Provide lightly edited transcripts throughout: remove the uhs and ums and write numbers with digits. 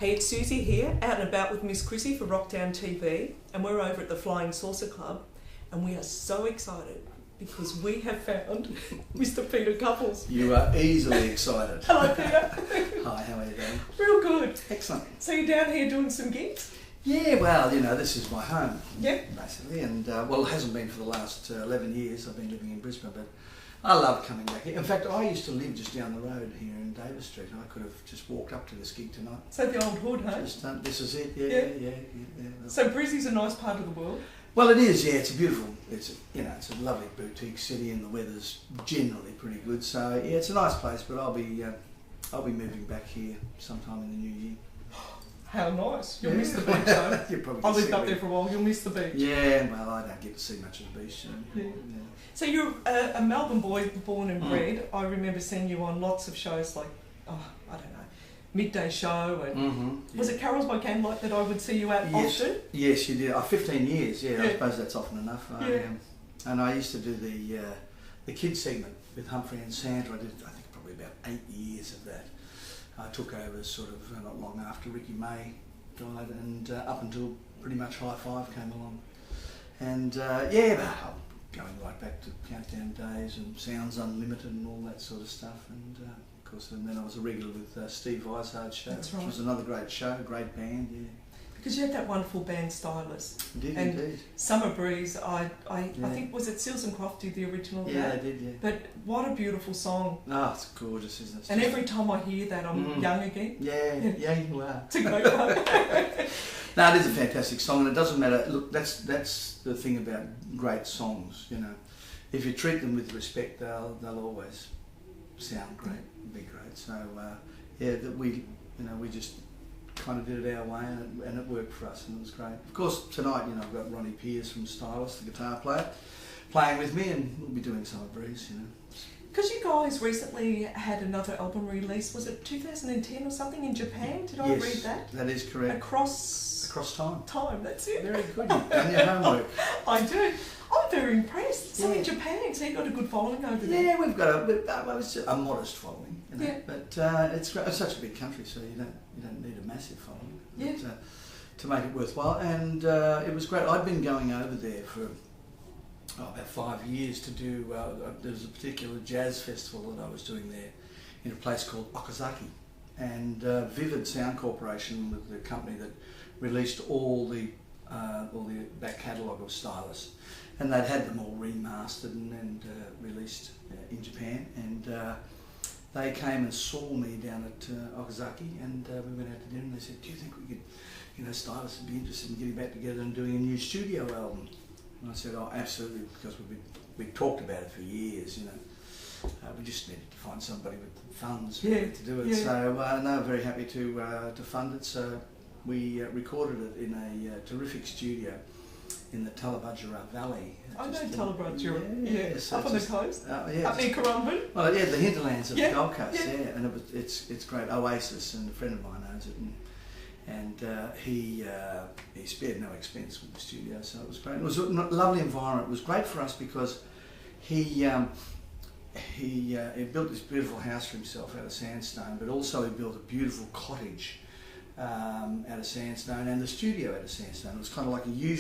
Hey, it's Soozie here, out and about with Miss CRISSY for WrokDown TV, and we're over at the Flying Saucer Club, and we are so excited because we have found Mr. Peter Cupples. You are easily excited. Hello, Peter. Hi, how are you doing? Real good. Excellent. So you're down here doing some gigs? Yeah, well, you know, this is my home, Yep. basically, and well, it hasn't been for the last 11 years. I've been living in Brisbane, but I love coming back here. In fact, I used to live just down the road here in Davis Street. I could have just walked up to this gig tonight. So the old hood, huh? Just, this is it, yeah, Yeah. yeah. So Brizzy's a nice part of the world? Well, it is, yeah. It's a beautiful, it's a lovely boutique city, and the weather's generally pretty good. So yeah, it's a nice place. But I'll be moving back here sometime in the new year. How nice. You'll miss the beach though. You probably I lived up there for a while, you'll miss the beach. Yeah, well, I don't get to see much of the beach. Yeah. So you're a Melbourne boy, born and bred. I remember seeing you on lots of shows like, I don't know, Midday Show and was it Carols by Candlelight that I would see you at often? Yes, you did. 15 years, yeah, I suppose that's often enough. Yeah. And I used to do the kids segment with Humphrey and Sandra. I did, I think, probably about 8 years of that. I took over sort of not long after Ricky May died, and up until pretty much High Five came along. And yeah, but going right back to Countdown Days and Sounds Unlimited and all that sort of stuff. And of course, and then I was a regular with Steve Vizard's show, That's right. which was another great show, great band, yeah. Because you had that wonderful band Stylus. Did and indeed. Summer Breeze, I think, was it Seals and Croft did the original of Yeah, that? I did, yeah. But what a beautiful song. Oh, it's gorgeous, isn't it? And every time I hear that, I'm young again. Yeah, you are. It's a great one. No, it is a fantastic song, and it doesn't matter. Look, that's the thing about great songs. You know, if you treat them with respect, they'll always sound great, be great. So yeah, that we just kind of did it our way, and it worked for us, and it was great. Of course, tonight, you know, I've got Ronnie Pierce from Stylus, the guitar player, playing with me, and we'll be doing Summer Breeze, you know. Because you guys recently had another album release, was it 2010 or something in Japan? Did I read that? That is correct. Across time. Time, that's it. Very good. You've done your homework. I do. I'm very impressed. So in Japan, so you've got a good following over there. Yeah, we've got a modest following, you know. Yeah. But it's such a big country, so you don't need a massive following. Yeah. But, to make it worthwhile, and it was great. I'd been going over there for about 5 years to do. There was a particular jazz festival that I was doing there in a place called Okazaki, and Vivid Sound Corporation was the company that released all the back catalogue of Stylus, and they'd had them all remastered and released in Japan, and they came and saw me down at Okazaki, and we went out to dinner, and they said, do you think we could, you know, Stylus would be interested in getting back together and doing a new studio album? And I said, oh, absolutely, because we'd talked about it for years, you know. We just needed to find somebody with the funds to do it. Yeah. So no, very happy to fund it. So we recorded it in a terrific studio in the Tullabudgera Valley. I know Tullabudgera, yeah. So up on the coast, yeah, up near Currumbin. Well, yeah, the hinterlands of the Gold Coast, yeah. And it's great. Oasis, and a friend of mine owns it, and he spared no expense with the studio, so it was great. It was a lovely environment. It was great for us because he built this beautiful house for himself out of sandstone, but also he built a beautiful cottage out of sandstone, and the studio out of sandstone. It was kind of like a U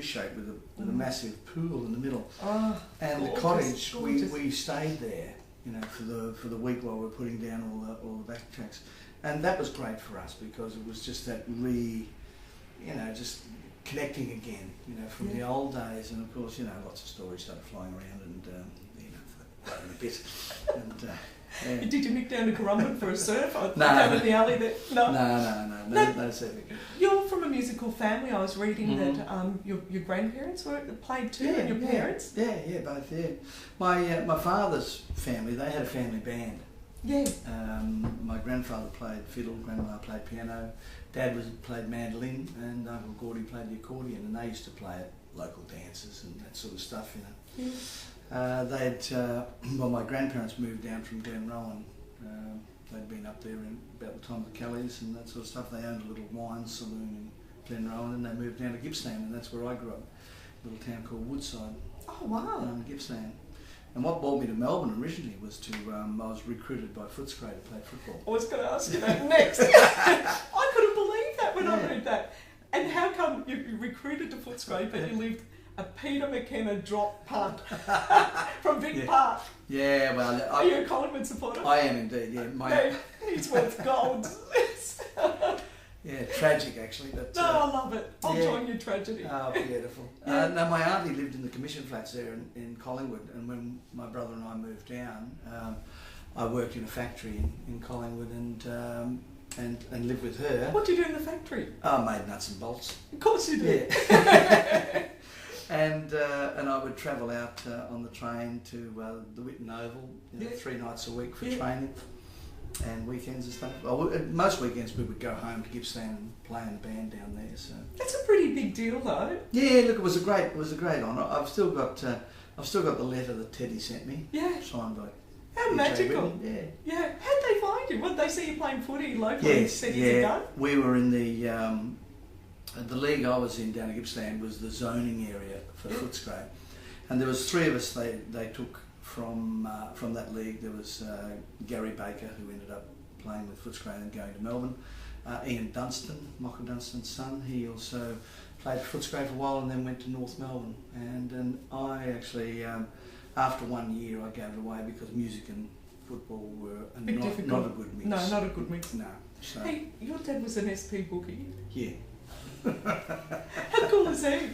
shape with a massive pool in the middle. Oh, and gorgeous, the cottage, we stayed there, you know, for the week while we were putting down all the backtracks, and that was great for us because it was just that just connecting again, you know, from the old days. And of course, you know, lots of stories started flying around, and you know, for a bit, and. Yeah. Did you nick down to Currumbin for a surf? Down in the alley there? No surfing. You're from a musical family. I was reading that your grandparents played too, and your parents? Yeah, both, yeah. My father's family, they had a family band. Yeah. My grandfather played fiddle, grandma played piano, Dad played mandolin, and Uncle Gordy played the accordion, and they used to play at local dances and that sort of stuff, you know. Yeah. My grandparents moved down from Glenrowan. They'd been up there in about the time of the Kellys and that sort of stuff. They owned a little wine saloon in Glenrowan, and they moved down to Gippsland, and that's where I grew up, a little town called Woodside. Oh, wow. Gippsland. And what brought me to Melbourne originally was I was recruited by Footscray to play football. I was going to ask you that next. I could have when I heard that. And how come you recruited to Footscray, but you lived a Peter McKenna drop punt from Vic Park? Yeah, well... Are you a Collingwood supporter? I am indeed, yeah. No, he's worth gold. Yeah, tragic actually. But, no, I love it. I'll join your tragedy. Oh, beautiful. No, my auntie lived in the commission flats there in Collingwood, and when my brother and I moved down, I worked in a factory in Collingwood and lived with her. What do you do in the factory? Oh, I made nuts and bolts. Of course you do. Yeah. and I would travel out on the train to the Whitton Oval 3 nights a week for training. And weekends and stuff. Well, most weekends we would go home to Gippsland and play in the band down there. So that's a pretty big deal, though. Yeah, look, it was a great honour. I've still got the letter that Teddy sent me. Yeah. Signed by. How magical. Yeah. Yeah. How'd they find you? What did they see you playing footy locally? Yes. Ago? We were in the league I was in down at Gippsland was the zoning area for Footscray, and there was 3 of us. They took. From that league, there was Gary Baker, who ended up playing with Footscray and going to Melbourne. Ian Dunstan, Michael Dunstan's son, he also played for Footscray for a while and then went to North Melbourne. And I actually, after 1 year, I gave it away because music and football were not a good mix. No, not a good mix. No. So. Hey, your dad was an SP bookie. Yeah. How cool is he?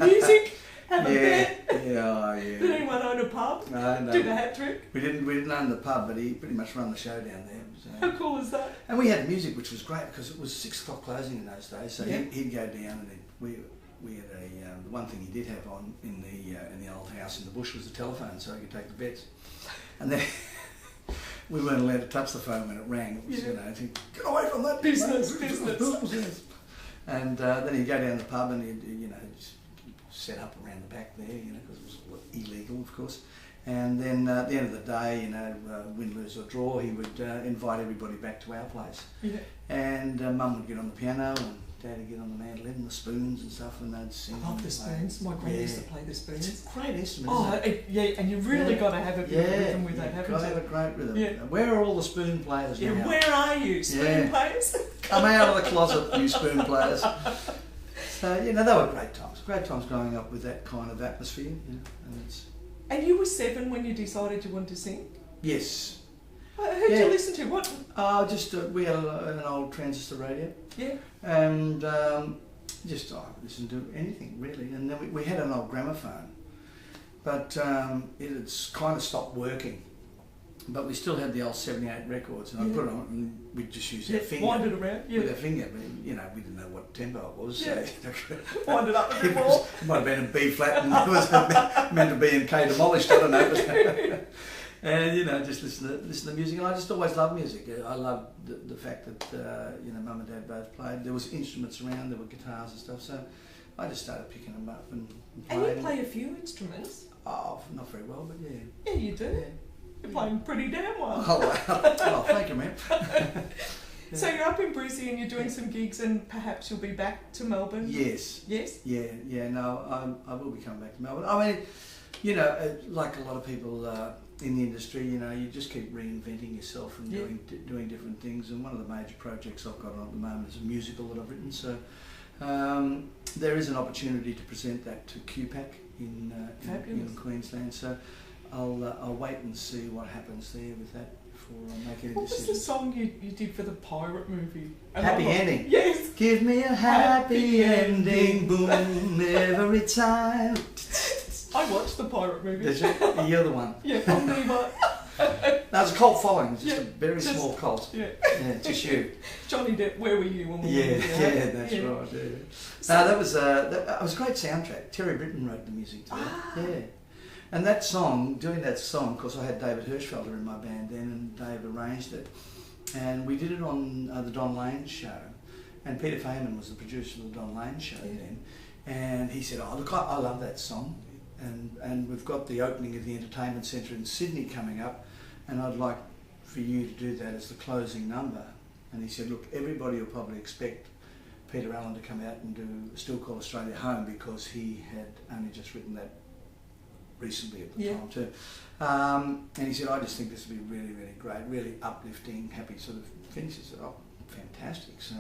Music. Have a bet. Yeah. Did anyone own a pub? No. Did a hat trick? We didn't own the pub, but he pretty much ran the show down there. So. How cool is that? And we had music, which was great because it was 6 o'clock closing in those days. So he'd go down, and we had the one thing he did have on in the old house in the bush was a telephone, so he could take the bets. And then we weren't allowed to touch the phone when it rang. It was get away from that business. And then he'd go down the pub and he'd just set up around the back there, because it was illegal, of course. And then at the end of the day, win, lose or draw, he would invite everybody back to our place. Yeah. And Mum would get on the piano and Dad would get on the mandolin and the spoons and stuff, and they'd sing. I love the spoons. My granny used to play the spoons. It's a great instrument. Oh, and you really got to have a bit of rhythm with that, haven't you? Got to have a great rhythm. Yeah. Where are all the spoon players now? Where are you, spoon players? Come out of the closet, you spoon players. So, they were great times. Great times growing up with that kind of atmosphere. And you were 7 when you decided you wanted to sing? Yes. Who did you listen to? What? We had an old transistor radio. Yeah. And I listened to anything really. And then we had an old gramophone, but it had kind of stopped working. But we still had the old 78 records, and I put it on, and we'd just use our finger. Wind it around, with our finger. But, we didn't know what tempo it was. Yeah. So wind it up a bit more. It might have been in B flat, and it was meant to be in K demolished. I don't know. But, and just listen to music. And I just always loved music. I loved the fact that Mum and Dad both played. There was instruments around. There were guitars and stuff. So I just started picking them up and playing. And you play a few instruments? Oh, not very well, but yeah. Yeah, you do. Yeah. You're playing pretty damn well. Oh, thank you, man. So you're up in Brizzy and you're doing some gigs, and perhaps you'll be back to Melbourne? Yes. Yes? Yeah, no, I will be coming back to Melbourne. I mean, like a lot of people in the industry, you just keep reinventing yourself and doing different things. And one of the major projects I've got on at the moment is a musical that I've written. So there is an opportunity to present that to QPAC in Queensland. So I'll wait and see what happens there with that before I make any decisions. What was the song you did for the pirate movie? Happy Ending. Yes. Give me a happy ending, boom, every time. I watched the pirate movie. Did you? You're the one. Yeah, I'm the one. Now it's a cult following. It's just a very small cult. Yeah. Just you. Johnny Depp, where were you when we were there? That's right. Yeah. So, that was a great soundtrack. Terry Britton wrote the music to that. Yeah. And that song, doing that song, of course I had David Hirschfelder in my band then, and Dave arranged it. And we did it on the Don Lane show. And Peter Feynman was the producer of the Don Lane show then. And he said, look, I love that song. And we've got the opening of the Entertainment Centre in Sydney coming up, and I'd like for you to do that as the closing number. And he said, look, everybody will probably expect Peter Allen to come out and do Still Call Australia Home, because he had only just written that recently at the time too. And he said, I just think this would be really, really great, really uplifting, happy sort of finish. I said, oh, fantastic. So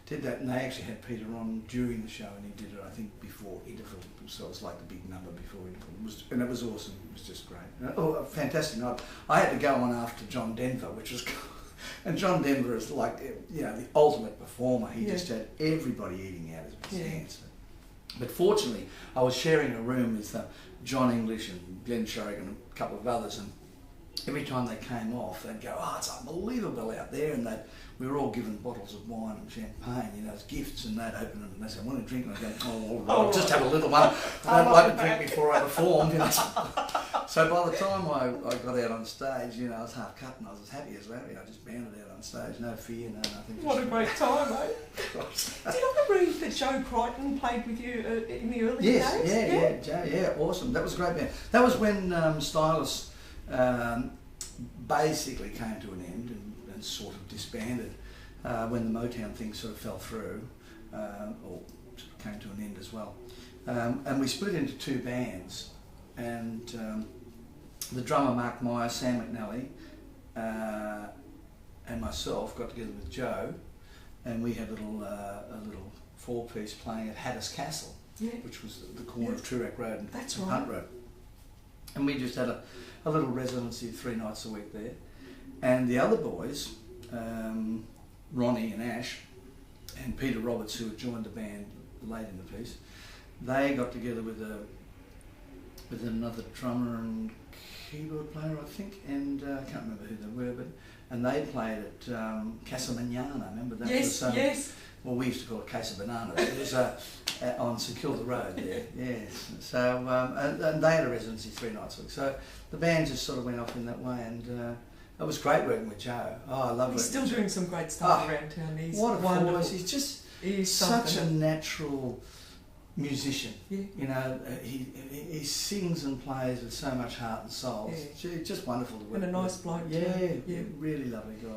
did that, and they actually had Peter on during the show, and he did it, I think, before interval, so it was like the big number before interval. And it was awesome. It was just great. Oh, a fantastic night. I had to go on after John Denver, which was cool. And John Denver is like, you know, the ultimate performer. He just had everybody eating out of his hands. But fortunately, I was sharing a room with John English and Glenn Shorrigan and a couple of others, and every time they came off, they'd go, "Oh, it's unbelievable out there," and we were all given bottles of wine and champagne, you know, as gifts, and they'd open them and they said, "Want a drink?" And I'd go, "Oh, I'll just have a little one. I don't like to drink before I perform," you know. So by the time I got out on stage, you know, I was half cut and I was as happy as Larry. I just bounded out on stage, no fear, no nothing. What a great time, eh? Did I read that Joe Crichton played with you in the early days? Yes, Joe, awesome. That was a great band. That was when Stylus basically came to an end and sort of disbanded when the Motown thing sort of fell through, or sort of came to an end as well. And we split into two bands, and the drummer Mark Meyer, Sam McNally, and myself got together with Joe, and we had a little four-piece playing at Hatteras Castle, which was the corner of Toorak Road and Hunt Road. And we just had a little residency 3 nights a week there. And the other boys, Ronnie and Ash, and Peter Roberts, who had joined the band late in the piece, they got together with another drummer and keyboard player, I think, and I can't remember who they were, and they played at Casa Manana. Remember that? Yes, yes. Well, we used to call it Casa Banana. It was on St Kilda Road there. Yes. So and they had a residency 3 nights a week. So the band just sort of went off in that way, and it was great working with Joe. Oh, I love it. He's still doing some great stuff around town. He's what a wonderful. voice. He's such a natural musician. Yeah. You know, he sings and plays with so much heart and soul. Yeah. It's just wonderful to work with. And a nice bloke. Yeah, really lovely guy.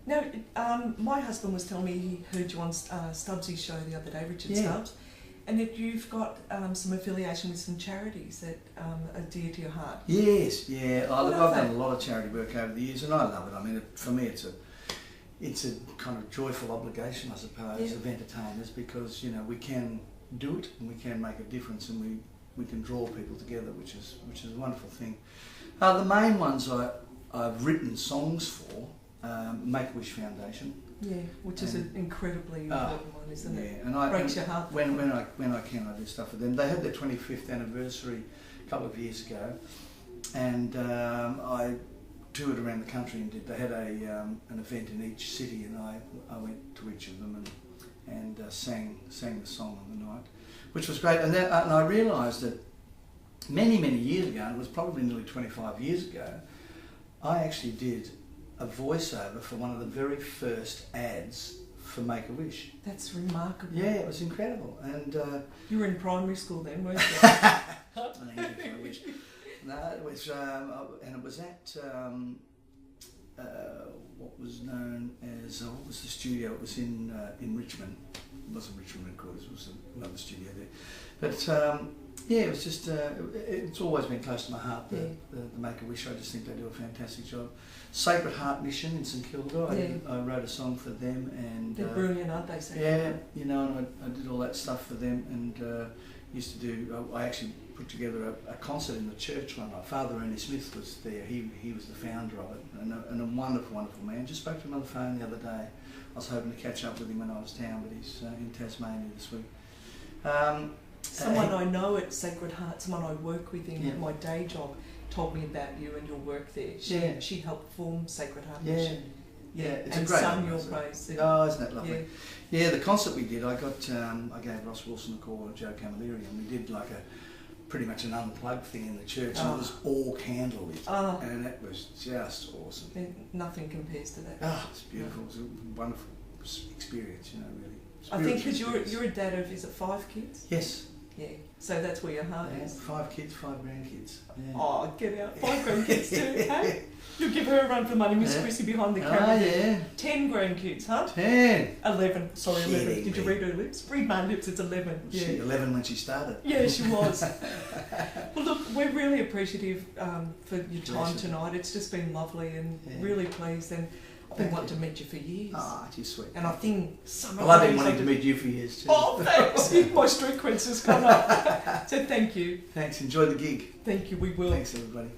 Yeah. Now, my husband was telling me he heard you on Stubbsy's show the other day, Richard Stubbs, and that you've got some affiliation with some charities that are dear to your heart. Yes, yeah. I've done a lot of charity work over the years, and I love it. I mean, for me, it's a kind of joyful obligation, I suppose, of entertainers, because you know we can do it and we can make a difference, and we can draw people together, which is a wonderful thing. The main ones I've written songs for, Make-A-Wish Foundation. Yeah, which is an incredibly important one, isn't it? And breaks your heart. When I can, I do stuff for them. They had their 25th anniversary a couple of years ago, and I toured around the country and did. They had an event in each city, and I went to each of them and sang the song on the night, which was great. And I realised that many years ago, and it was probably nearly 25 years ago, I actually did a voiceover for one of the very first ads for Make-A-Wish. That's remarkable. Yeah, it was incredible. And you were in primary school then, weren't you? No, it was, and it was at what was known as what was the studio? It was in Richmond. It wasn't Richmond Recorders. It was another studio there. But yeah, it was just it's always been close to my heart. The Make-A-Wish. I just think they do a fantastic job. Sacred Heart Mission in St Kilda. I wrote a song for them, and they're brilliant, aren't they? You know, and I did all that stuff for them, and used to do. I actually put together a concert in the church one night. Father Ernie Smith was there. He was the founder of it, and a wonderful man. Just spoke to him on the phone the other day. I was hoping to catch up with him when I was down, but he's in Tasmania this week. Someone I know at Sacred Heart, someone I work with in my day job, told me about you and your work there. She helped form Sacred Heart Mission. Yeah, it's and a great sung your praise. Oh, isn't that lovely? Yeah, the concert we did, I gave Ross Wilson a call and Joe Camilleri, and we did like pretty much an unplugged thing in the church, and it was all candlelit, and it was just awesome. Nothing compares to that. Oh, it's beautiful. It was a wonderful experience, you know, really. I think because you're a dad of, is it 5 kids? Yes. Yeah, so that's where your heart is. 5 kids, 5 grandkids. Yeah. Oh, get out. 5 grandkids too, hey? You'll give her a run for money, Miss CRISSY behind the camera. Oh, yeah. 10 grandkids, huh? 10. 11. Sorry, 11. Did you read her lips? Read my lips, it's 11. Yeah. She 11 when she started. Yeah, she was. Well, look, we're really appreciative for your time tonight. It's just been lovely and really pleased. And I've been wanting to meet you for years. Ah, too sweet. And I think some of Well, I've been these wanting I to just- meet you for years too. Oh, thanks. My street cred's has come up. So thank you. Thanks. Enjoy the gig. Thank you. We will. Thanks, everybody.